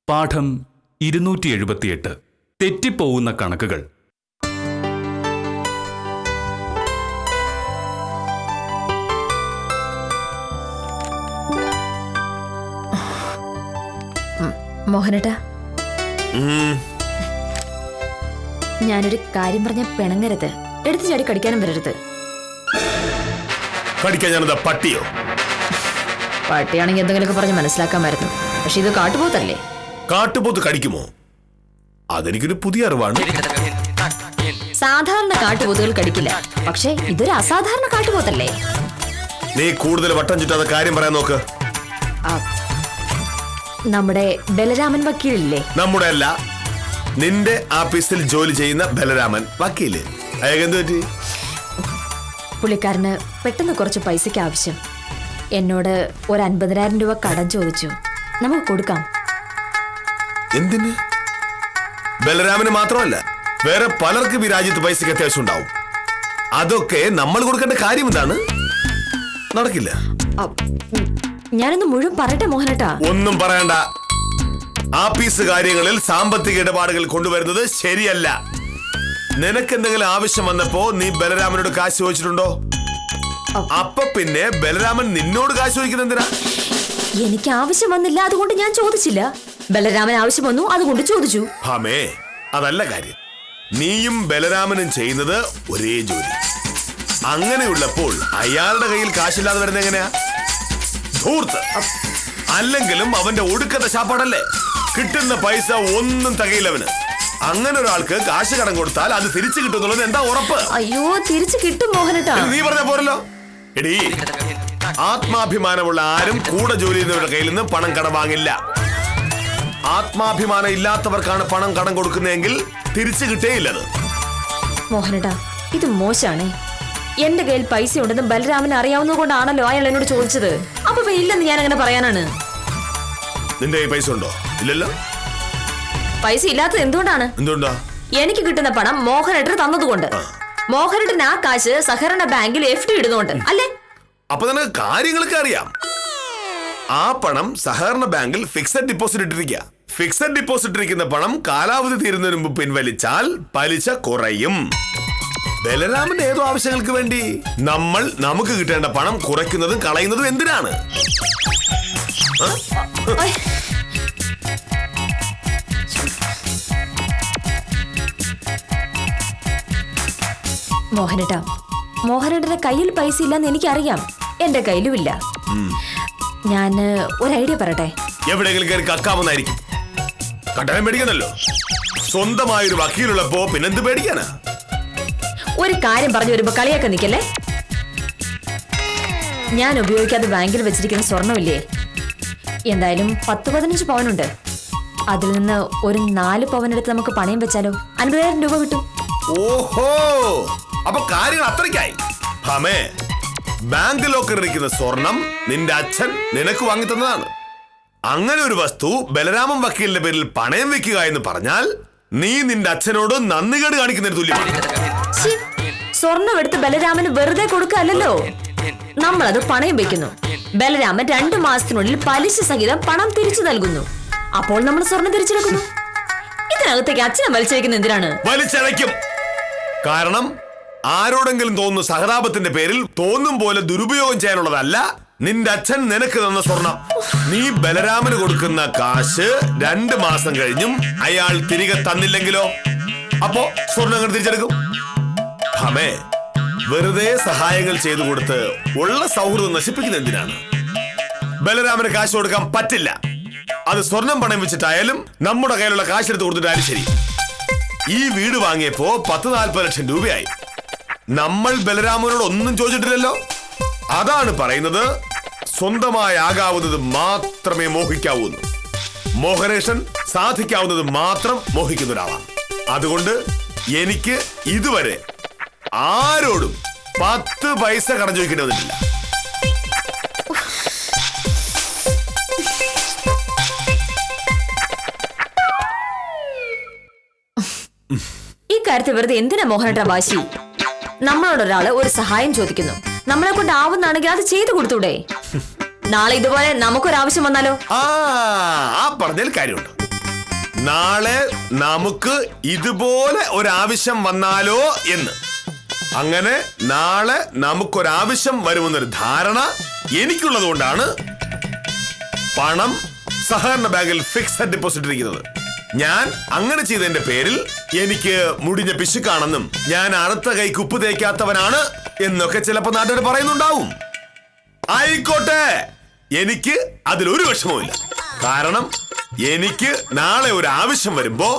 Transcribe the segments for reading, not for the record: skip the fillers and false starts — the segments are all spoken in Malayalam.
പാഠം 278 തെറ്റിപ്പോവുന്ന കണക്കുകൾ. മോഹനേട്ടാ, ഞാനൊരു കാര്യം പറഞ്ഞ പിണങ്ങരുത്. എടുത്തു ചാടി കടിക്കാനും വരരുത്. കടിക്കാൻ ഞാനെന്താ പട്ടിയോ? പട്ടിയാണെങ്കിൽ എന്തെങ്കിലുമൊക്കെ പറഞ്ഞ് മനസ്സിലാക്കാമായിരുന്നു. പക്ഷെ ഇത് കാട്ടുപോത്തല്ലേ? കാട്ടുപോത്ത് കടിക്കുമോ? അതെനിക്കൊരു പുതിയ അറിവാണ്. സാധാരണ കാട്ടുപോത്തുകൾ കടിക്കില്ല, പക്ഷെ ഇതൊരു അസാധാരണ കാട്ടുപോത്തല്ലേ? നീ കൂടുതൽ വട്ടം ചുറ്റാതെ കാര്യം പറയാൻ നോക്ക്. നമ്മുടെ ബലരാമൻ വക്കീലില്ലേ? നമ്മുടെ അല്ല, നിന്റെ ആഫീസിൽ ജോലി ചെയ്യുന്ന ബലരാമൻ വക്കീല്. അയാൾക്ക് പറ്റി? പുള്ളിക്കാരന് പെട്ടെന്ന് കുറച്ച് പൈസയ്ക്ക് ആവശ്യം. എന്നോട് ഒരു 50,000 രൂപ കടം ചോദിച്ചു. നമുക്ക് കൊടുക്കാം. എന്തിന്? ബലരാമന് മാത്രമല്ല, വേറെ പലർക്കും ഈ രാജ്യത്ത് പൈസക്ക് അത്യാവശ്യം ഉണ്ടാവും. അതൊക്കെ നമ്മൾ കൊടുക്കേണ്ട കാര്യം എന്താണ്? നടക്കില്ല. ഞാനൊന്ന് മുഴുവൻ പറയട്ടെ മോഹനേട്ടാ. ഒന്നും പറയണ്ട. ആഫീസ് കാര്യങ്ങളിൽ സാമ്പത്തിക ഇടപാടുകൾ കൊണ്ടുവരുന്നത് ശരിയല്ല. നിനക്ക് എന്തെങ്കിലും ആവശ്യം വന്നപ്പോ നീ ബലരാമനോട് കാശ് ചോദിച്ചിട്ടുണ്ടോ? അപ്പൊ പിന്നെ ബലരാമൻ നിന്നോട് കാശ് ചോദിക്കുന്നത് എന്തിനാ? എനിക്ക് ആവശ്യം വന്നില്ല, അതുകൊണ്ട് ഞാൻ ചോദിച്ചില്ല. ബലരാമൻ ആവശ്യം വന്നു, അതുകൊണ്ട് ചോദിച്ചു. ഹമേ, അതല്ല കാര്യം. നീയും ബലരാമനും ചെയ്യുന്നത് ഒരേ ജോലി. അങ്ങനെയുള്ളപ്പോൾ അയാളുടെ കയ്യിൽ കാശില്ലാതെ വരുന്നത് എങ്ങനെയാ? ധൂർത്ത്. അല്ലെങ്കിലും അവന്റെ ഒടുക്കത്തെ ശാപ്പാടല്ലേ. കിട്ടുന്ന പൈസ ഒന്നും തികയില്ലവന്. അങ്ങനെ ഒരാൾക്ക് കാശ് കടം കൊടുത്താൽ അത് തിരിച്ചു കിട്ടുന്നുള്ളത് എന്താ ഉറപ്പ്? അയ്യോ, തിരിച്ചു കിട്ടും മോഹനേട്ടാ. നീ പറഞ്ഞ പോരല്ലോ. എടീ, ആത്മാഭിമാനമുള്ള ആരും കൂടെ ജോലി ചെയ്യുന്നവരുടെ കയ്യിൽ നിന്ന് പണം കടം വാങ്ങില്ല. ആത്മാഭിമാനം ഇല്ലാത്തവർക്കാണ് പണം കടം കൊടുക്കുന്നതെങ്കിൽ തിരിച്ചു കിട്ടേയില്ലത്. മോഹനേട്ടാ, ഇത് മോശാണേ. എന്റെ കയ്യിൽ പൈസ ഉണ്ടെന്ന് ബലരാമന് അറിയാവുന്നത് കൊണ്ടാണല്ലോ അയാൾ എന്നോട് ചോദിച്ചത്. അപ്പൊ ഇല്ലെന്ന് ഞാൻ അങ്ങനെ പറയാനാണ്? നിന്റെ കയ്യിൽ പൈസ ഉണ്ടോ? ഇല്ലല്ലോ. പൈസ ഇല്ലാത്തത് എന്തുകൊണ്ടാണ്? എന്തുകൊണ്ടാ? എനിക്ക് കിട്ടുന്ന പണം മോഹനേട്ടർ തന്നതുകൊണ്ട്. മോഹനേട്ടൻ ആ കാശ് സഹകരണ ബാങ്കിൽ FD ഇടുന്നുണ്ട് അല്ലേ? അപ്പൊ നിനക്ക് കാര്യങ്ങളൊക്കെ അറിയാം. ആ പണം സഹകരണ ബാങ്കിൽ ഫിക്സഡ് ഡിപ്പോസിറ്റ് ഇട്ടിരിക്കുക. ഫിക്സഡ് ഡിപ്പോസിറ്റ് ഇരിക്കുന്ന പണം കാലാവധി തീരുന്നതിന് മുമ്പ് പിൻവലിച്ചാൽ പലിശ കുറയും. ബലരാമന്റെ ഏതോ ആവശ്യങ്ങൾക്ക് വേണ്ടി നമ്മൾ നമുക്ക് കിട്ടേണ്ട പണം കുറയ്ക്കുന്നതും കളയുന്നതും എന്തിനാണ്? മോഹനേട്ടാ, മോഹനേട്ടന്റെ കയ്യിൽ പൈസ ഇല്ലെന്ന് എനിക്കറിയാം. എന്റെ കയ്യിലും ഇല്ല. ഞാൻ ഒരു ഐഡിയ പറയട്ടെ. എവിടെയെങ്കിലും കയറി കക്കാവുന്നതായിരിക്കും. കട്ടായം പേടിക്കണല്ലോ. സ്വന്തമായൊരു വക്കീലുള്ളപ്പോ പിന്നെന്ത് പേടിക്കാനാ? ഒരു കാര്യം പറഞ്ഞു വരുമ്പോ കളിയാക്കാൻ നിൽക്കല്ലേ. ഞാൻ ഉപയോഗിക്കാതെ ബാങ്കിൽ വെച്ചിരിക്കുന്ന സ്വർണ്ണമില്ലേ, എന്തായാലും 10-15 പവനുണ്ട്. അതിൽ നിന്ന് ഒരു 4 പവനെടുത്ത് നമുക്ക് പണയം വെച്ചാലോ? 50,000 രൂപ കിട്ടും. ഓഹോ, അപ്പൊ കാര്യങ്ങൾ അത്രയ്ക്കായി. ഹമേ, ബാങ്ക് ലോക്കറിൽ ഇരിക്കുന്ന സ്വർണം നിന്റെ അച്ഛൻ നിനക്ക് വാങ്ങി തന്നതാണ്. അങ്ങനെ ഒരു വസ്തു ബലരാമൻ വക്കീലിന്റെ പേരിൽ പണയം വെക്കുക എന്ന് പറഞ്ഞാൽ നീ നിന്റെ അച്ഛനോട് നന്ദികേട് കാണിക്കുന്നതിന് തുല്യമാണ്. സ്വർണം എടുത്ത് ബലരാമന് വെറുതെ കൊടുക്കല്ലോ. നമ്മളത് പണയം വെക്കുന്നു. ബലരാമൻ 2 മാസത്തിനുള്ളിൽ പലിശ സഹിതം പണം തിരിച്ചു നൽകുന്നു. അപ്പോൾ നമ്മൾ സ്വർണം തിരിച്ചെടുക്കുന്നു. ഇതിനകത്തേക്ക് അച്ഛനെ വലിച്ചഴിക്കുന്ന എന്തിനാണ്? വലിച്ചഴയ്ക്കും. കാരണം ആരോടെങ്കിലും തോന്നുന്ന സഹതാപത്തിന്റെ പേരിൽ തോന്നും പോലെ ദുരുപയോഗം ചെയ്യാനുള്ളതല്ല നിന്റെ അച്ഛൻ നിനക്ക് തന്ന സ്വർണം. നീ ബലരാമന് കൊടുക്കുന്ന കാശ് 2 മാസം കഴിഞ്ഞും അയാൾ തിരികെ തന്നില്ലെങ്കിലോ? അപ്പോ സ്വർണ്ണം തിരിച്ചെടുക്കും. ഹമേ, വെറുതെ സഹായങ്ങൾ ചെയ്തു കൊടുത്ത് ഉള്ള സൗഹൃദം നശിപ്പിക്കുന്ന എന്തിനാണ്? ബലരാമന് കാശ് കൊടുക്കാൻ പറ്റില്ല. അത് സ്വർണം പണയം വെച്ചിട്ടായാലും നമ്മുടെ കയ്യിലുള്ള കാശെടുത്ത് കൊടുത്തിട്ടായാലും ശരി. ഈ വീട് വാങ്ങിയപ്പോ 10-40 ലക്ഷം രൂപയായി. നമ്മൾ ബലരാമനോട് ഒന്നും ചോദിച്ചിട്ടില്ലല്ലോ. അതാണ് പറയുന്നത്, സ്വന്തമായാകാവുന്നത് മാത്രമേ മോഹിക്കാവൂ. മോഹനേഷൻ സാധിക്കാവുന്നത് മാത്രം മോഹിക്കുന്ന ഒരാളാണ്. അതുകൊണ്ട് എനിക്ക് ഇതുവരെ ആരോടും 10 പൈസ കടം ചോദിക്കേണ്ടി വന്നിട്ടില്ല. ഈ കാര്യത്തിൽ വെറുതെ എന്തിനാ മോഹനേട്ട വാശി? നമ്മളോടൊരാള് ഒരു സഹായം ചോദിക്കുന്നു, നമ്മളെ കൊണ്ട് ആവുന്നാണെങ്കിൽ അത് ചെയ്തു കൊടുത്തൂടെ? നാളെ ഇതുപോലെ നമുക്കൊരാവശ്യം വന്നാലോ? ആ പറഞ്ഞതിൽ കാര്യമുണ്ട്. നാളെ നമുക്ക് ഇതുപോലെ ഒരാവശ്യം വന്നാലോ എന്ന്. അങ്ങനെ നാളെ നമുക്കൊരാവശ്യം വരുമെന്നൊരു ധാരണ എനിക്കുള്ളത് കൊണ്ടാണ് പണം സഹകരണ ബാങ്കിൽ ഫിക്സഡ് ഡെപ്പോസിറ്റ് ഇരിക്കുന്നത്. ഞാൻ അങ്ങനെ ചെയ്തതിന്റെ പേരിൽ എനിക്ക് മുടിഞ്ഞ പിശുക്കാണെന്നും ഞാൻ അറുത്ത കൈക്ക് ഉപ്പ് തേക്കാത്തവനാണ് എന്നൊക്കെ ചിലപ്പോ നാട്ടുകാർ പറയുന്നുണ്ടാവും. ആയിക്കോട്ടെ, എനിക്ക് അതിലൊരു വിഷമവുമില്ല. കാരണം എനിക്ക് നാളെ ഒരു ആവശ്യം വരുമ്പോ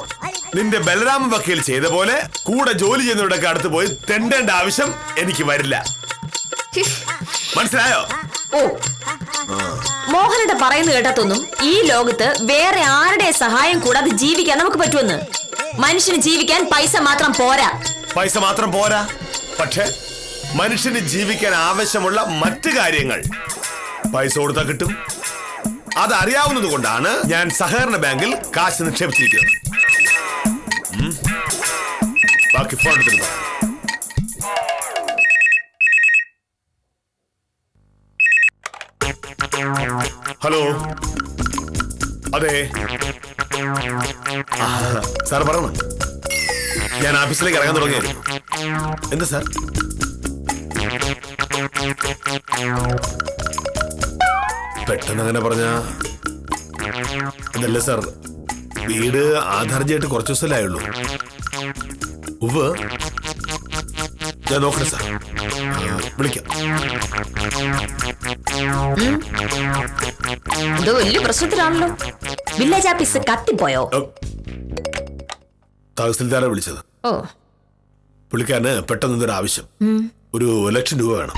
നിന്റെ ബലരാമ വക്കീൽ ചെയ്ത പോലെ കൂടെ ജോലി ചെയ്യുന്നവരുടെ അടുത്ത് പോയി തെണ്ടേണ്ട ആവശ്യം എനിക്ക് വരില്ല. മനസ്സിലായോ? ഓ, മോഹനയുടെ പറയുന്നത് കേട്ടതൊന്നും ഈ ലോകത്ത് വേറെ ആരുടെ സഹായം കൂടാതെ ജീവിക്കാൻ നമുക്ക് പറ്റുമെന്ന്. മനുഷ്യന് ജീവിക്കാൻ പൈസ മാത്രം പോരാ. പൈസ മാത്രം പോരാ, പക്ഷെ മനുഷ്യന് ജീവിക്കാൻ ആവശ്യമുള്ള മറ്റു കാര്യങ്ങൾ പൈസ കൊടുത്താൽ കിട്ടും. അതറിയാവുന്നത് കൊണ്ടാണ് ഞാൻ സഹകരണ ബാങ്കിൽ കാശ് നിക്ഷേപിച്ചിരിക്കുന്നത്. ബാക്കി ഫോൺ എടുത്തിരുന്നു. ഹലോ, അതെ സാർ പറയണം. ഞാൻ ഓഫീസിലേക്ക് ഇറങ്ങാൻ തുടങ്ങിയായിരുന്നു. എന്താ സാർ? പെട്ടെന്ന് അങ്ങനെ പറഞ്ഞ അതല്ല സാർ, വീട് ആധാർജിയായിട്ട് കുറച്ച് ദിവസമല്ലായുള്ളൂ. ഉവ്വ്, ഞാൻ നോക്കട്ടെ സാർ, വിളിക്കാം. ഇത് വലിയ പ്രശ്നത്തിലാണല്ലോ. Village office കത്തിപ്പോയോ? തഹസിൽദാരെ വിളിച്ചത്. ഓ, പുള്ളിക്കാരന് പെട്ടെന്ന് ഒരു ആവശ്യം, ഒരു 1 ലക്ഷം രൂപ വേണം.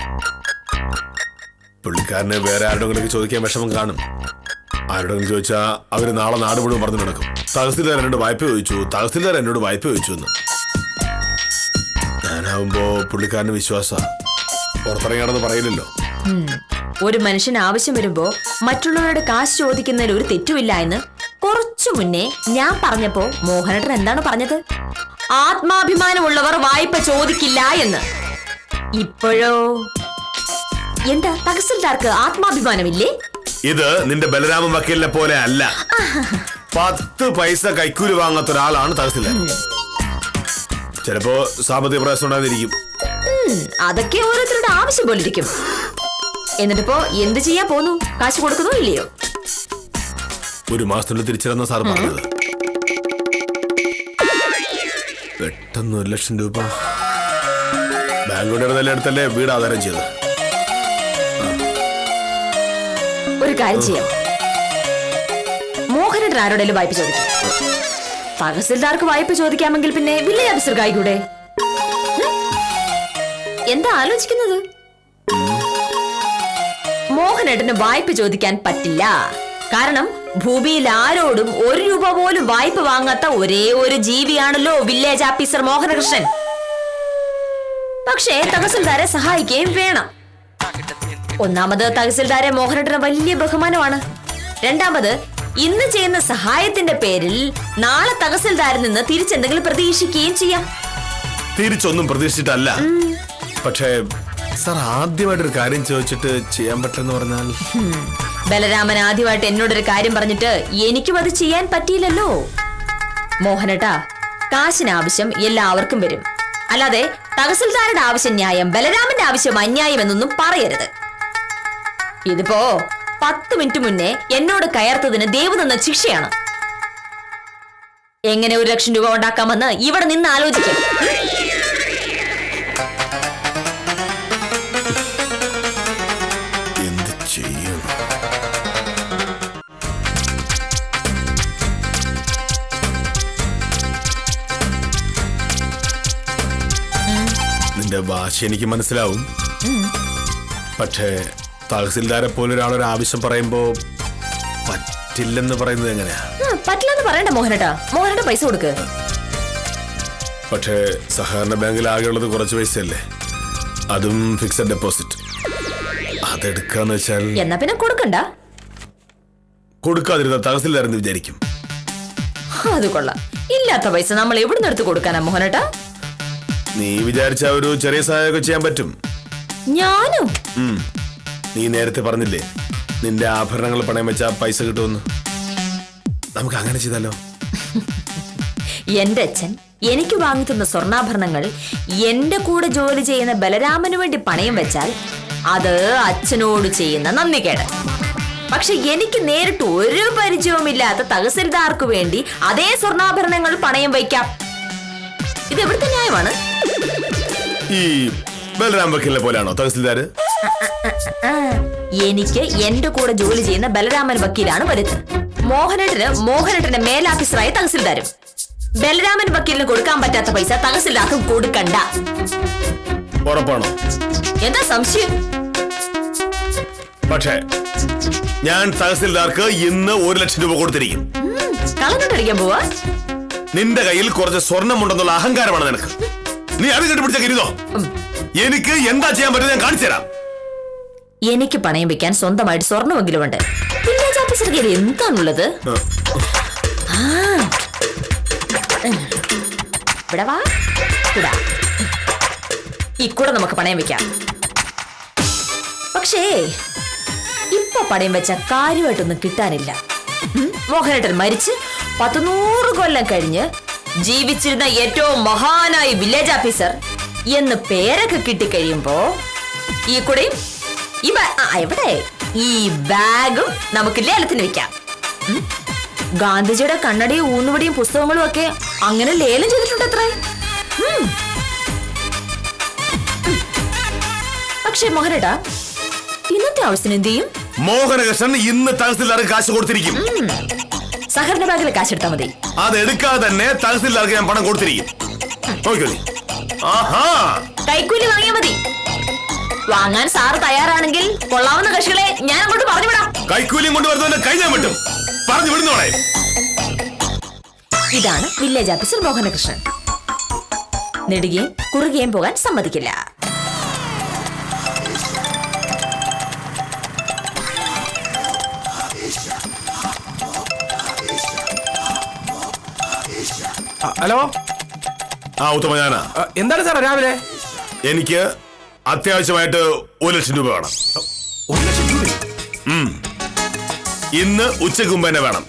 പുള്ളിക്കാരന് വേറെ ആരോടെങ്കിലും ചോദിക്കാൻ വിഷമം കാണും. ആരോടെങ്കിലും ചോദിച്ചാൽ അവര് നാളെ നാട് മുഴുവൻ പറഞ്ഞു നടക്കും. തഹസിൽദാർ എന്നോട് വായ്പ ചോദിച്ചു എന്ന്. ഞാനാവുമ്പോ പുള്ളിക്കാരന് വിശ്വാസ പുറത്തിറങ്ങിയാണെന്ന് പറയില്ലല്ലോ. ഒരു മനുഷ്യന് ആവശ്യം വരുമ്പോ മറ്റുള്ളവരുടെ കാശ് ചോദിക്കുന്നതിൽ ഒരു തെറ്റുമില്ല എന്ന് കുറച്ചു മുന്നേ ഞാൻ പറഞ്ഞപ്പോ മോഹനേട്ടൻ എന്താണ് പറഞ്ഞത്? ആത്മാഭിമാനമുള്ളവർ വായ്പ ചോദിക്കില്ല എന്ന്. ഇപ്പോഴോ എന്താ, തഹസിൽദാർക്ക് ആത്മാഭിമാനമില്ലേ? ഇത് നിന്റെ ബലരാമൻ വക്കീലിനെ പോലെ അല്ല. 10 പൈസ കൈക്കൂലി വാങ്ങാത്ത ഒരാളാണ് തഹസിൽദാർ. ചിലപ്പോ സാമ്പത്തിക പ്രയാസം ഉണ്ടായിരിക്കും. അതൊക്കെ ഓരോരുത്തരുടെ ആവശ്യം പോലിരിക്കും. എന്നിട്ടിപ്പോ എന്ത് ചെയ്യാൻ പോന്നു? കാശ് കൊടുക്കുന്നോ ഇല്ലയോ? 1 മാസത്തിനുള്ളിൽ തിരിച്ചറിയുന്ന സാർ പറഞ്ഞത്. പെട്ടെന്ന് 1 ലക്ഷം രൂപ ബാങ്കുകളുടെ നിലയെടുത്തല്ലേ വീട് ആധാരം ചെയ്തത്. ഒരു കാര്യം ചെയ്യാം, മോഹനേട്ടൻ ആരോടെങ്കിലും വായ്പ ചോദിക്കാം. തഹസിൽദാർക്ക് വായ്പ ചോദിക്കാമെങ്കിൽ പിന്നെ വില്ലേജ് ഓഫീസർക്ക് ആയിക്കൂടെ? എന്താ ആലോചിക്കുന്നത്? മോഹനേട്ടന് വായ്പ ചോദിക്കാൻ പറ്റില്ല. കാരണം ഭൂമിയിൽ ആരോടും 1 രൂപ പോലും വായ്പ വാങ്ങാത്ത ഒരേ ഒരു ജീവിയാണല്ലോ വില്ലേജ് ഓഫീസർ മോഹനകൃഷ്ണൻ. പക്ഷേ തഹസിൽദാരെ സഹായിക്കുകയും വേണം. ഒന്നാമത് തഹസിൽദാരെ മോഹനേട്ടന് വലിയ ബഹുമാനമാണ്. രണ്ടാമത് ഇന്ന് ചെയ്യുന്ന സഹായത്തിന്റെ പേരിൽ നാളെ തഹസിൽദാരിൽ നിന്ന് തിരിച്ചെന്തെങ്കിലും പ്രതീക്ഷിക്കുകയും ചെയ്യാം. തിരിച്ചൊന്നും പ്രതീക്ഷിച്ചിട്ടല്ല. പക്ഷേ സാർ ആദ്യമായിട്ടൊരു കാര്യം ചോദിച്ചിട്ട് ചെയ്യാൻ പറ്റുമെന്ന് പറഞ്ഞാൽ. ബലരാമൻ ആദ്യമായിട്ട് എന്നോടൊരു കാര്യം പറഞ്ഞിട്ട് എനിക്കും അത് ചെയ്യാൻ പറ്റിയില്ലല്ലോ. മോഹനേട്ടാ, കാശിന് ആവശ്യം എല്ലാവർക്കും വരും. അല്ലാതെ തഹസിൽദാരുടെ ആവശ്യം ന്യായം, ബലരാമന്റെ ആവശ്യം അന്യായം എന്നൊന്നും പറയരുത്. ഇതിപ്പോ 10 മിനിറ്റ് മുന്നേ എന്നോട് കയർത്തതിന് ദേവ് തന്ന ശിക്ഷയാണ്. എങ്ങനെ 1 ലക്ഷം രൂപ ഉണ്ടാക്കാമെന്ന് ഇവിടെ നിന്ന് ആലോചിക്കും. എന്ത് ചെയ്യും? നിന്റെ ഭാഷ എനിക്ക് മനസ്സിലാവും. പക്ഷേ തഹസിൽദാരെ പോലെ ഒരാളൊരു ആവശ്യം പറയുമ്പോ പറ്റില്ലെന്ന് പറയുന്നത് എങ്ങനെയാ? പറ്റില്ലെന്ന് പറയണ്ട മോഹനേട്ടാ. മോഹനേട്ട പൈസ കൊടുക്ക്. പക്ഷേ സഹകരണ ബാങ്കിൽ ആകെയുള്ളത് കുറച്ച് പൈസയല്ലേ, അതും ഫിക്സഡ് ഡെപ്പോസിറ്റ്. അതെടുക്കാന്ന് വെച്ചാൽ എന്നാ പിന്നെ കൊടുക്കണ്ട. കൊടുക്കാതിരുന്ന തഹസിൽദാരെന്ന് വിചാരിക്കും. അത് കൊള്ളാം. ഇല്ലാത്ത പൈസ നമ്മൾ എവിടുന്ന് എടുത്ത് കൊടുക്കാനാ മോഹനേട്ടാ? നീ വിചാരിച്ച ഒരു ചെറിയ സഹായമൊക്കെ ചെയ്യാൻ പറ്റും. ഞാനും നീ നേരത്തെ പറഞ്ഞില്ലേ നിന്റെ ആഭരണങ്ങൾ പണയം വെച്ചാ പൈസ കിട്ടുമെന്ന്. നമുക്ക് അങ്ങനെ ചെയ്താലോ? എന്റെ അച്ഛൻ എനിക്ക് വാങ്ങിത്തുന്ന സ്വർണ്ണാഭരണങ്ങൾ എന്റെ കൂടെ ജോലി ചെയ്യുന്ന ബലരാമന് വേണ്ടി പണയം വെച്ചാൽ അത് അച്ഛനോട് ചെയ്യുന്ന നന്ദികേട്. പക്ഷെ എനിക്ക് നേരിട്ട് ഒരു പരിചയവുമില്ലാത്ത തഹസിൽദാർക്ക് വേണ്ടി അതേ സ്വർണ്ണാഭരണങ്ങൾ പണയം വയ്ക്കാം. ഇത് എവിടുത്തെ ന്യായമാണ്? ഈ ബലരാം വക്കീലിനെ പോലെയാണോ തഹസിൽദാര്? എനിക്ക് എന്റെ കൂടെ ജോലി ചെയ്യുന്ന ബലരാമൻ വക്കീലാണ് വലുത്. മോഹനേട്ടന് മേലാഫീസറായ തഹസിൽദാരും. ബലരാമൻ വക്കീലിന് കൊടുക്കാൻ പറ്റാത്ത പൈസ തഹസിൽദാർക്ക് കൊടുക്കണ്ട. ഉറപ്പാണോ? എന്താ സംശയം? പക്ഷേ ഞാൻ തഹസിൽദാർക്ക് ഇന്ന് 1 ലക്ഷം രൂപ കൊടുത്തിരിക്കും. കളഞ്ഞിട്ടടിക്കാൻ പോവാ? നിന്റെ കയ്യിൽ കുറച്ച് സ്വർണ്ണമുണ്ടെന്നുള്ള അഹങ്കാരമാണ് നിനക്ക്. നീ അത് കണ്ടുപിടിച്ച കരുതോ? എനിക്ക് എന്താ ചെയ്യാൻ പറ്റും ഞാൻ കാണിച്ചു തരാം. എനിക്ക് പണയം വെക്കാൻ സ്വന്തമായിട്ട് സ്വർണ്ണമെങ്കിലും ഉണ്ട്. വില്ലേജ് ഓഫീസർക്ക് എന്താണുള്ളത്? ഇവിടെ വാ. ഈ കൂടെ നമുക്ക് പണയം വെക്കാം. പക്ഷേ ഇപ്പൊ പണയം വെച്ച കാര്യമായിട്ടൊന്നും കിട്ടാനില്ല. മോഹനേട്ടൻ മരിച്ച് 100 കൊല്ലം കഴിഞ്ഞ് ജീവിച്ചിരുന്ന ഏറ്റവും മഹാനായ വില്ലേജ് ഓഫീസർ എന്ന് പേരൊക്കെ കിട്ടിക്കഴിയുമ്പോ ഈ കൂടെയും എവിടെ ഈ ബാഗും നമുക്ക് ലേലത്തിന് വെക്കാം. ഗാന്ധിജിയുടെ കണ്ണടിയും ഊന്നുവടിയും പുസ്തകങ്ങളും ഒക്കെ അങ്ങനെ ലേലം ചെയ്തിട്ടുണ്ട് അത്ര. പക്ഷേ മോഹനേട്ടാ, ഇന്നത്തെ ആവശ്യത്തിന് എന്ത് ചെയ്യും? മോഹനകൃഷ്ണൻ ഇന്ന് തഹസിൽദാർക്ക് കാശ് കൊടുത്തിരിക്കും. സഹകരണ ബാഗിലെ കാശ് എടുത്താൽ മതി. അതെടുക്കാതെ തന്നെ തഹസിൽദാർക്ക് ഞാൻ പണം കൊടുത്തിരിക്കും. കൈക്കൂലി വാങ്ങിയാ മതി. വാങ്ങാൻ സാറ് തയ്യാറാണെങ്കിൽ കൊള്ളാവുന്ന കക്ഷികളെ ഞാൻ അങ്ങോട്ട് പറഞ്ഞു വിടാം. കൈക്കൂലിയും കൊണ്ടുവരുന്നവന്റെ കൈ ഞാൻ വിട്ടും പറഞ്ഞു വിടുന്നോളെ. ഇതാണ് വില്ലേജ് ഓഫീസർ മോഹനകൃഷ്ണൻ. നെടുകയും കുറുകയും പോകാൻ സമ്മതിക്കില്ല. ഹലോ. ഉത്തമ ഞാനാ. എന്താണ് സാറേ രാവിലെ? എനിക്ക് അത്യാവശ്യമായിട്ട് 1 ലക്ഷം രൂപ വേണം. 1 ലക്ഷം രൂപ? ഇന്ന് ഉച്ചയ്ക്ക് മുമ്പ് തന്നെ വേണം.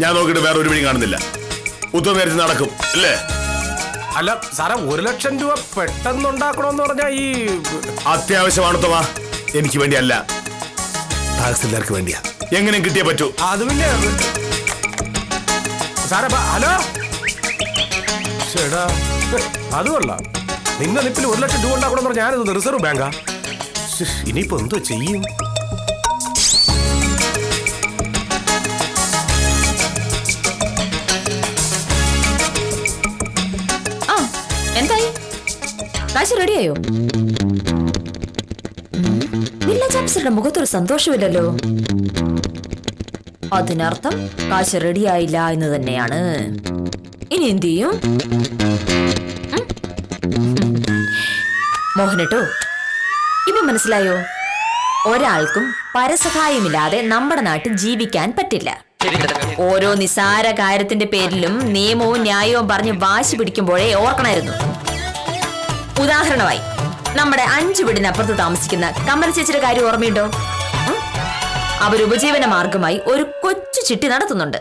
ഞാൻ നോക്കിയിട്ട് വേറെ ഒരു വഴി കാണുന്നില്ല. ഉത്തമ നേരത്തെ നടക്കും അല്ലേ? അല്ല സാറേ, 1 ലക്ഷം രൂപ പെട്ടെന്ന് ഉണ്ടാക്കണമെന്ന് പറഞ്ഞാ ഈ അത്യാവശ്യമാണ് ഉത്തമ. എനിക്ക് വേണ്ടിയല്ല, തഹസിൽദാർക്ക് വേണ്ടിയാ. എങ്ങനെയും കിട്ടിയേ പറ്റൂ. അത് പിന്നെ സാറേ. ഹലോ ചേടാ, അത് കൊള്ളാം. നിന്ന നിപ്പിൽ 1 ലക്ഷം രൂപ ഉണ്ടാക്കണം പറഞ്ഞാൽ ഞാനിത് റിസർവ് ബാങ്കാ. ഇനിയിപ്പോ എന്തോ ചെയ്യും? എന്തായി? കാശ് റെഡിയായോ? വില്ലേജ് ഓഫീസറുടെ മുഖത്തൊരു സന്തോഷമില്ലല്ലോ. അതിനർത്ഥം കാശ് റെഡിയായില്ല എന്ന് തന്നെയാണ്. ഇനി എന്ത് ചെയ്യും? മോഹനട്ടോ, ഇപ്പൊ മനസ്സിലായോ? ഒരാൾക്കും പരസഹായമില്ലാതെ നമ്മുടെ നാട്ടിൽ ജീവിക്കാൻ പറ്റില്ല. ഓരോ നിസാര കാര്യത്തിന്റെ പേരിലും നിയമവും ന്യായവും പറഞ്ഞ് വാശി പിടിക്കുമ്പോഴേ ഓർക്കണമായിരുന്നു. ഉദാഹരണമായി നമ്മുടെ 5 വീടിനപ്പുറത്ത് താമസിക്കുന്ന കമല ചേച്ചിയുടെ കാര്യം ഓർമ്മയുണ്ടോ? അവർ ഉപജീവന മാർഗമായി ഒരു കൊച്ചു ചിട്ടി നടത്തുന്നുണ്ട്.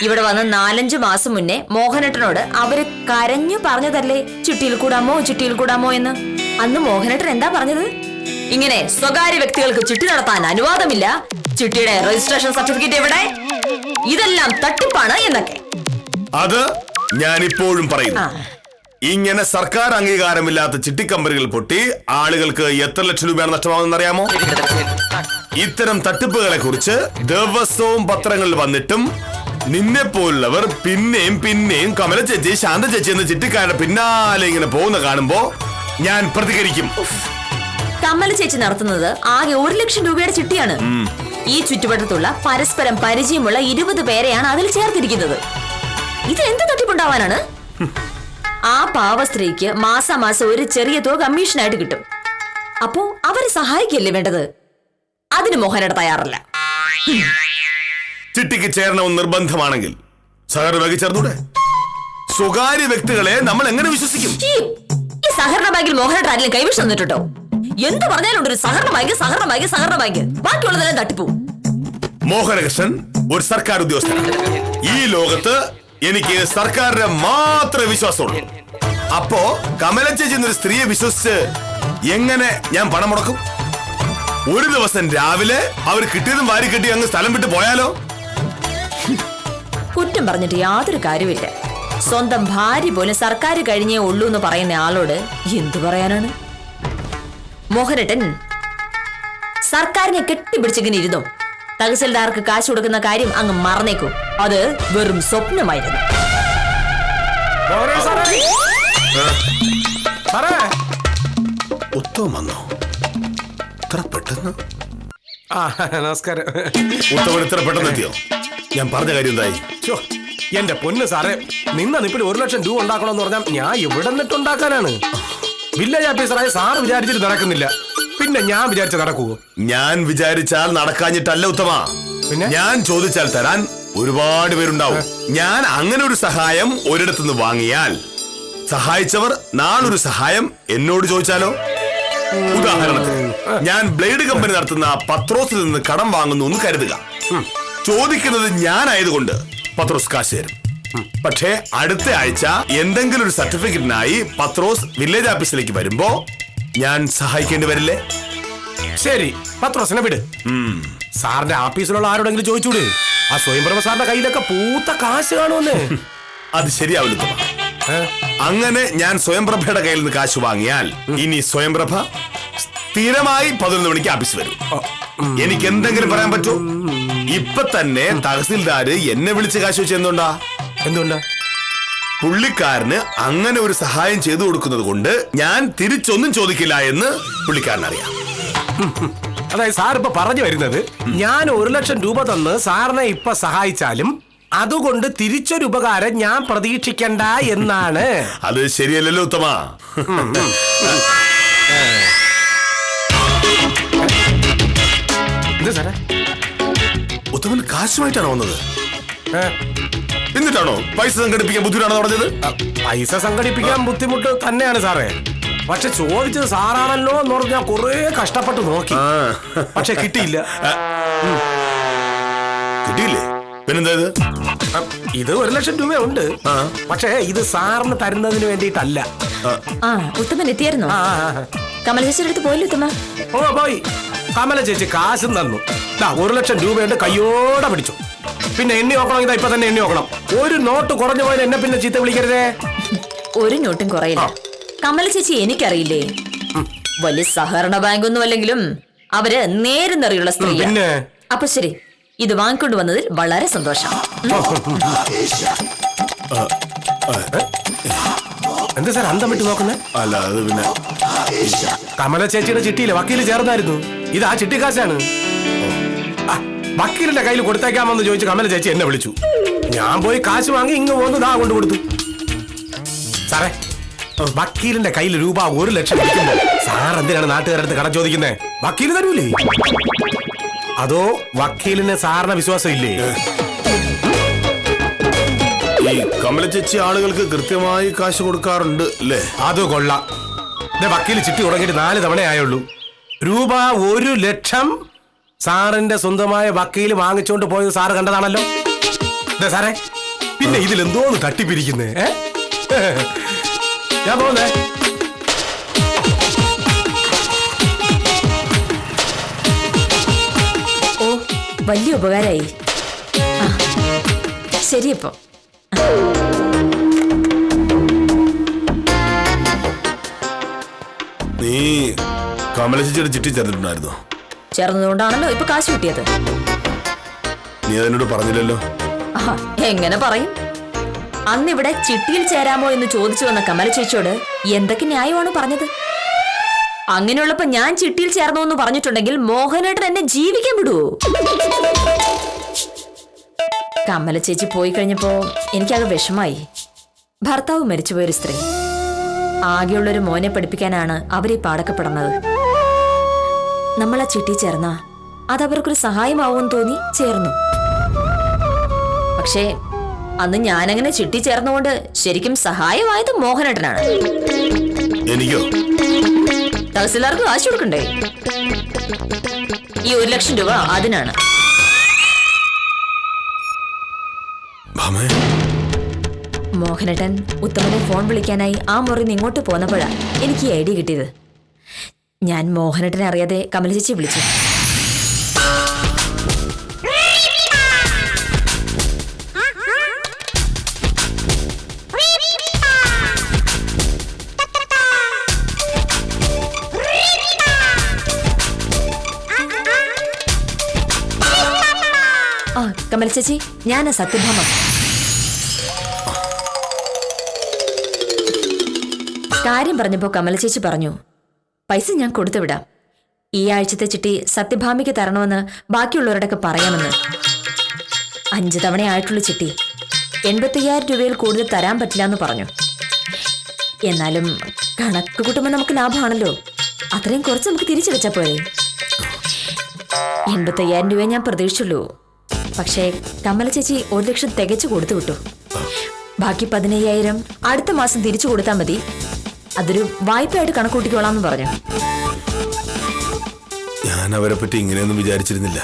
ഇവിടെ വന്ന് 4-5 മാസം മുന്നേ മോഹനേട്ടനോട് അവര് കരഞ്ഞു പറഞ്ഞതല്ലേ ചിട്ടിയിൽ കൂടാമോ എന്ന്. അന്ന് മോഹനേട്ടൻ എന്താ പറഞ്ഞത്? ഇങ്ങനെ സ്വകാര്യ വ്യക്തികൾക്ക് ചിട്ടി നടത്താൻ അനുവാദമില്ല, ചിട്ടിയുടെ രജിസ്ട്രേഷൻ സർട്ടിഫിക്കറ്റ് എവിടെ, ഇതെല്ലാം തട്ടിപ്പാണ് എന്നൊക്കെ. അത് ഞാനിപ്പോഴും പറയുന്നു. ഇങ്ങനെ സർക്കാർ അംഗീകാരമില്ലാത്ത ചിട്ടിക്കമ്പനികൾ പൊട്ടി ആളുകൾക്ക് എത്ര ലക്ഷം രൂപയാണ് നഷ്ടമാകുമെന്ന് അറിയാമോ? ഇത്തരം തട്ടിപ്പുകളെ കുറിച്ച് ദിവസവും പത്രങ്ങളിൽ വന്നിട്ടും നിന്നെ പോലുള്ളവർ പിന്നെയും കമല ചേച്ചി, ശാന്ത ചേച്ചി എന്ന ചിട്ടിക്കാരുടെ പിന്നാലെ ഇങ്ങനെ പോകുന്ന കാണുമ്പോ ഞാൻ പ്രതികരിക്കും. കമല ചേച്ചി നടത്തുന്നത് ആകെ 1 ലക്ഷം രൂപയുടെ ചിട്ടിയാണ്. ഈ ചുറ്റുവട്ടത്തുള്ള പരസ്പരം പരിചയമുള്ള 20 പേരെയാണ് അതിൽ ചേർത്തിരിക്കുന്നത്. ഇത് എന്ത് തട്ടിപ്പുണ്ടാവാനാണ്? ആ പാവ സ്ത്രീക്ക് മാസാമാസം ഒരു ചെറിയ തുക കമ്മീഷനായിട്ട് കിട്ടും. അപ്പോ അവരെ സഹായിക്കല്ലേ വേണ്ടത്? അതിന് മോഹനേട്ടൻ തയ്യാറല്ല. ചിട്ടിക്ക് ചേരണമെന്ന് നിർബന്ധമാണെങ്കിൽ സഹകരണ ബാങ്കിൽ ചേർന്നൂടെ? സ്വകാര്യ വ്യക്തികളെ നമ്മൾ എങ്ങനെ വിശ്വസിക്കും? ഈ സഹകരണ ബാങ്കിൽ മോഹനേട്ടൻ ആരെങ്കിലും കൈവശം തന്നിട്ടുണ്ടോ? എന്ത് പറഞ്ഞാലും ഒരു സഹകരണ ബാങ്ക് ബാക്കിയുള്ളതെല്ലാം തട്ടിപ്പോവും. മോഹനകൃഷ്ണൻ ഒരു സർക്കാർ ഉദ്യോഗസ്ഥനാണ്. ഈ ലോകത്ത് എനിക്ക് സർക്കാരിനെ മാത്രമേ വിശ്വാസമുള്ളൂ. അപ്പോ കമല ചേച്ചി എന്നൊരു സ്ത്രീയെ വിശ്വസിച്ച് എങ്ങനെ ഞാൻ പണം മുടക്കും? ഒരു ദിവസം രാവിലെ അവർ കിട്ടിയതും വാരി കെട്ടി അങ്ങ് സ്ഥലം വിട്ട് പോയാലോ? കുറ്റം പറഞ്ഞിട്ട് യാതൊരു കാര്യമില്ല. സ്വന്തം ഭാര്യ പോലും സർക്കാർ കഴിഞ്ഞേ ഉള്ളൂ എന്ന് പറയുന്ന ആളോട് എന്തു പറയാനാണ്? മോഹനേട്ടൻ സർക്കാരിനെ കെട്ടിപ്പിടിച്ചിങ്ങനെ ഇരുന്നോ. തഹസിൽദാർക്ക് കാശ് കൊടുക്കുന്ന കാര്യം അങ്ങ് മറന്നേക്കും. അത് വെറും സ്വപ്നമായിരുന്നു. ഉത്തമം വന്നോ? ഇത്ര പെട്ടെന്ന്? നമസ്കാരം. ഉത്തമൻ ഇത്ര പെട്ടെന്ന് എത്തിയോ? ഞാൻ പറഞ്ഞ കാര്യം എന്തായി? എന്റെ പൊന്ന് സാറേ, നിന്ന നിപ്പിൽ 1 ലക്ഷം രൂപ ഉണ്ടാക്കണമെന്ന് പറഞ്ഞാൽ ഞാൻ എവിടെ നിന്നിട്ടുണ്ടാക്കാനാണ്? വില്ലേജ് ഓഫീസറായ സാറ് വിചാരിച്ചിട്ട് നടക്കുന്നില്ല, പിന്നെ ഞാൻ വിചാരിച്ച നടക്കുവോ? ഞാൻ വിചാരിച്ചാൽ നടക്കാഞ്ഞിട്ടല്ല ഉത്തമ. പിന്നെ ഞാൻ ചോദിച്ചാൽ തരാൻ ഒരുപാട് പേരുണ്ടാവും. ഞാൻ അങ്ങനെ ഒരു സഹായം ഒരിടത്തുനിന്ന് വാങ്ങിയാൽ സഹായിച്ചവർ നാളൊരു സഹായം എന്നോട് ചോദിച്ചാലോ? ഉദാഹരണത്തിന് ഞാൻ ബ്ലേഡ് കമ്പനി നടത്തുന്ന പത്രോസിൽ നിന്ന് കടം വാങ്ങുന്നു എന്ന് കരുതുക. ചോദിക്കുന്നത് ഞാനായതുകൊണ്ട് പത്രോസ് കാശ് തരും. പക്ഷേ അടുത്ത ആഴ്ച എന്തെങ്കിലും ഒരു സർട്ടിഫിക്കറ്റിനായി പത്രോസ് വില്ലേജ് ഓഫീസിലേക്ക് വരുമ്പോ ഞാൻ സഹായിക്കേണ്ടി വരില്ലേ? ശരി, പത്രോസിനെ വിട്. സാറിന്റെ ഓഫീസിലുള്ള ആരോടെങ്കിലും ചോദിച്ചൂടെ? ആ സ്വയംപ്രഭ സാറിന്റെ കയ്യിലൊക്കെ പൂത്ത കാശ് കാണുമെന്ന്. അത് ശരിയാവില്ല. അങ്ങനെ ഞാൻ സ്വയംപ്രഭയുടെ കയ്യിൽ നിന്ന് കാശ് വാങ്ങിയാൽ ഇനി സ്വയംപ്രഭ സ്ഥിരമായി 11 മണിക്ക് ഓഫീസ് വരും. എനിക്ക് എന്തെങ്കിലും പറയാൻ പറ്റൂ? ഇപ്പൊ തന്നെ തഹസിൽദാര് എന്നെ വിളിച്ച് കാശ് വെച്ച് എന്തുകൊണ്ടാ? പുള്ളിക്കാരന് അങ്ങനെ ഒരു സഹായം ചെയ്തു കൊടുക്കുന്നത് കൊണ്ട് ഞാൻ തിരിച്ചൊന്നും ചോദിക്കില്ല എന്ന് പുള്ളിക്കാരനറിയാം. അതായത് സാർ ഇപ്പൊ പറഞ്ഞു വരുന്നത്, ഞാൻ 1 ലക്ഷം രൂപ തന്ന് സാറിനെ ഇപ്പൊ സഹായിച്ചാലും അതുകൊണ്ട് തിരിച്ചൊരു ഉപകാരം ഞാൻ പ്രതീക്ഷിക്കണ്ട എന്നാണ്. അത് ശരിയല്ലല്ലോ ഉത്തമ. ഉത്തമൻ കാശുമായിട്ടാണോ വന്നത്? എന്നിട്ടാണോ പൈസ സംഘടിപ്പിക്കാൻ ബുദ്ധിമുട്ടാണോ പറഞ്ഞത്? പൈസ സംഘടിപ്പിക്കാൻ ബുദ്ധിമുട്ട് തന്നെയാണ് സാറേ. പക്ഷെ ചോദിച്ചത് സാറാണല്ലോ എന്ന് പറഞ്ഞാൽ കുറെ കഷ്ടപ്പെട്ട് നോക്കി, പക്ഷെ കിട്ടിയില്ല. കിട്ടിയില്ലേ? പിന്നെന്താ ഇത് 1 ലക്ഷം രൂപയുണ്ട്, പക്ഷേ ഇത് സാറിന് തരുന്നതിന് വേണ്ടിയിട്ടല്ല. ഉത്തമൻ എത്തിയായിരുന്നോ? കമല ചേച്ചിയുടെ അടുത്ത് പോയില്ലേ ഉത്തമ? ഓ പോയി. കമല ചേച്ചി കാശും തന്നു. 1 ലക്ഷം രൂപയുണ്ട്, കയ്യോടെ പിടിച്ചു. പിന്നെ എണ്ണി നോക്കണമെങ്കിൽ ഇപ്പൊ തന്നെ എണ്ണി നോക്കണം. ഒരു നോട്ട് കുറഞ്ഞു പോയാൽ എന്നെ പിന്നെ ചീത്ത വിളിക്കരുതേ. ഒരു നോട്ടും കുറയില്ല. കമല ചേച്ചി എനിക്കറിയില്ലേ, വലിയ സഹകരണ ബാങ്ക് ഒന്നും അല്ലെങ്കിലും അവര് നേരെന്നറിയുള്ള സ്ത്രീ. പിന്നെ അപ്പൊ ശരി, ഇത് വാങ്ങിക്കൊണ്ട് വന്നതിൽ വളരെ സന്തോഷം. എന്താ സാർ അന്തം വിട്ട് നോക്കുന്നേ? അല്ല, അത് പിന്നെ കമല ചേച്ചിയുടെ ചിട്ടിയില് വക്കീല് ചേർന്നായിരുന്നു. ഇത് ആ ചിട്ടി കാശാണ്. വക്കീലിന്റെ കയ്യിൽ കൊടുത്തേക്കാമെന്ന് ചോദിച്ചു കമല ചേച്ചി എന്നെ വിളിച്ചു. ഞാൻ പോയി കാശ് വാങ്ങി ഇങ്ങ് പോന്ന് ദാ കൊണ്ട് കൊടുത്തു. സാറേ, വക്കീലിന്റെ കയ്യിൽ രൂപ 1 ലക്ഷം ഇരിക്കുമ്പോൾ സാർ എന്തിനാണ് നാട്ടുകാരടുത്ത് കടം ചോദിക്കുന്നേ? വക്കീല് തരൂലേ? അതോ വക്കീലിന് സാറിന് വിശ്വാസം ഇല്ലേ? ഈ കമല ചേച്ചി ആളുകൾക്ക് കൃത്യമായി കാശ് കൊടുക്കാറുണ്ട് അല്ലേ? അത് കൊള്ളാം. വക്കീല് ചിട്ടി തുടങ്ങിയിട്ട് 4 തവണയായുള്ളൂ. രൂപ 1 ലക്ഷം സാറിന്റെ സ്വന്തമായ വക്കീല് വാങ്ങിച്ചോണ്ട് പോയത് സാറ് കണ്ടതാണല്ലോ. സാറേ, പിന്നെ ഇതിലെന്തോന്ന് തട്ടിപ്പിരിക്കുന്നേ? ഞാൻ പോന്നേ. ഓ, വലിയ ഉപകാരായി. ശരിയപ്പോ നീ കമല ചേച്ചിയുടെ ചിട്ടി ചേർന്നിട്ടുണ്ടായിരുന്നോ? ചേർന്നതുകൊണ്ടാണല്ലോ ഇപ്പൊ കാശ് കിട്ടിയത്. നീ അതിനോട് പറഞ്ഞില്ലല്ലോ. എങ്ങനെ പറയും? അന്നിവിടെ ചിട്ടിയിൽ ചേരാമോ എന്ന് ചോദിച്ചു വന്ന കമല ചേച്ചിയോട് എന്തൊക്കെ ന്യായമാണ് പറഞ്ഞത്? അങ്ങനെയുള്ളപ്പോ ഞാൻ ചിട്ടിയിൽ ചേർന്നോ എന്ന് പറഞ്ഞിട്ടുണ്ടെങ്കിൽ മോഹനേട്ടൻ എന്നെ ജീവിക്കാൻ വിടുവോ? കമല ചേച്ചി പോയി കഴിഞ്ഞപ്പോ എനിക്കാകെ വിഷമായി. ഭർത്താവ് മരിച്ചുപോയൊരു സ്ത്രീ, ആകെയുള്ളൊരു മോനെ പഠിപ്പിക്കാനാണ് അവരീ പാടക്കപ്പെടുന്നത്. നമ്മൾ ആ ചിട്ടി ചേർന്ന അതവർക്കൊരു സഹായമാവുമെന്ന് തോന്നി ചേർന്നു. പക്ഷേ അന്ന് ഞാനങ്ങനെ ചിട്ടി ചേർന്നുകൊണ്ട് ശരിക്കും സഹായമായത് മോഹനേട്ടനാണ്. എനിക്കോ? തഹസിൽദാർക്ക് കാശ് കൊടുക്കണ്ടേ? ഈ 1 ലക്ഷം രൂപ അതിനാണ്. ഭാമേ, മോഹനേട്ടൻ ഉത്തമനെ ഫോൺ വിളിക്കാനായി ആ മുറിന്ന് ഇങ്ങോട്ട് പോന്നപ്പോഴാണ് എനിക്ക് ഈ ഐഡിയ കിട്ടിയത്. ഞാൻ മോഹനേട്ടനെ അറിയാതെ കമല ചേച്ചി വിളിച്ചു. ആ കമല ചേച്ചി, ഞാനാ സത്യഭാമ. കാര്യം പറഞ്ഞപ്പോ കമല ചേച്ചി പറഞ്ഞു, പൈസ ഞാൻ കൊടുത്തു വിടാം. ഈ ആഴ്ചത്തെ ചിട്ടി സത്യഭാമിക്ക് തരണമെന്ന് ബാക്കിയുള്ളവരോടൊക്കെ പറയാമെന്ന്. 5 തവണയായിട്ടുള്ള ചിട്ടി 85,000 രൂപയിൽ കൂടുതൽ തരാൻ പറ്റില്ല എന്ന് പറഞ്ഞു. എന്നാലും കണക്ക് കൂട്ടുമ്പോൾ നമുക്ക് ലാഭമാണല്ലോ. അത്രയും കുറച്ച് നമുക്ക് തിരിച്ചടച്ചാ പോരെ. 85,000 രൂപയെ ഞാൻ പ്രതീക്ഷിച്ചുള്ളൂ. പക്ഷേ കമല ചേച്ചി 1 ലക്ഷം തികച്ചു കൊടുത്തു വിട്ടു. ബാക്കി 15,000 അടുത്ത മാസം തിരിച്ചു കൊടുത്താൽ മതി. അതൊരു വായ്പയായിട്ട് കണക്കൂട്ടിക്കോളാം എന്ന് പറഞ്ഞു. ഞാൻ അവരെ പറ്റി ഇങ്ങനെയൊന്നും വിചാരിച്ചിരുന്നില്ല.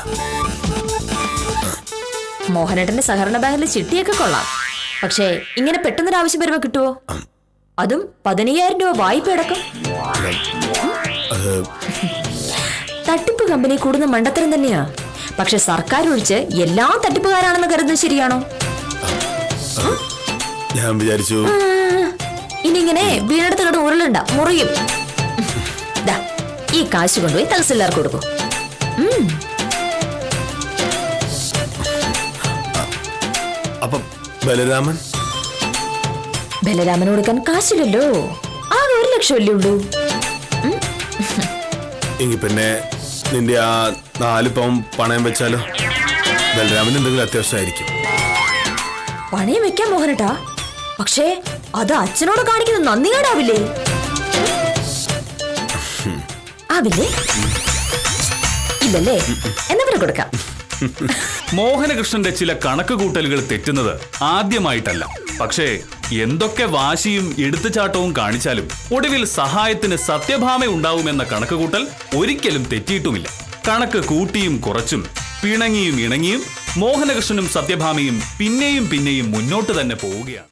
മോഹനേട്ടന്റെ സഹകരണ ബാങ്കിലെ ചിട്ടിയൊക്കെ കൊള്ളാം. പക്ഷേ ഇങ്ങനെ പെട്ടെന്നൊരു ആവശ്യം വരുമ്പോ കിട്ടുവോ? അതും 15,000 രൂപ വായ്പ അടക്കം. തട്ടിപ്പ് കമ്പനി കൂടുന്ന മണ്ടത്തരം തന്നെയാ. പക്ഷെ സർക്കാർ ഒഴിച്ച് എല്ലാ തട്ടിപ്പുകാരാണെന്ന് കരുതുന്നത് ശരിയാണോ? ഞാൻ വിചാരിച്ചു ഇനി ഇങ്ങനെ വീണെടുത്ത് കിടന്ന് ഉരുളുണ്ട, മുറിയും. ഈ കാശ് കൊണ്ടുപോയി തഹസിൽദാർക്ക് കൊടുക്കും. അപ്പം ബലരാമൻ ബലരാമന് കൊടുക്കാൻ കാശില്ലല്ലോ. ആകെ 1 ലക്ഷം അല്ലേ ഉള്ളൂ. എങ്കിൽ പിന്നെ നിന്റെ ആ 4 പവൻ പണയം വെച്ചാലോ? ബലരാമൻ എന്തെങ്കിലും അത്യാവശ്യമായിരിക്കും. പണയം വെക്കാൻ മോഹനട്ടാ, പക്ഷേ അത് അച്ഛനോട് കാണിക്കുന്നത് നന്ദികേടാവില്ലേ? ആവില്ലേ? ഇല്ലല്ലേ? എന്നാ പിന്നെ കൊടുക്കാം. മോഹനകൃഷ്ണന്റെ ചില കണക്ക് കൂട്ടലുകൾ തെറ്റുന്നത് ആദ്യമായിട്ടല്ല. പക്ഷേ എന്തൊക്കെ വാശിയും എടുത്തുചാട്ടവും കാണിച്ചാലും ഒടുവിൽ സഹായത്തിന് സത്യഭാമ ഉണ്ടാവുമെന്ന കണക്കുകൂട്ടൽ ഒരിക്കലും തെറ്റിയിട്ടുമില്ല. കണക്ക് കൂട്ടിയും കുറച്ചും പിണങ്ങിയും ഇണങ്ങിയും മോഹനകൃഷ്ണനും സത്യഭാമയും പിന്നെയും പിന്നെയും മുന്നോട്ട് തന്നെ പോവുകയാണ്.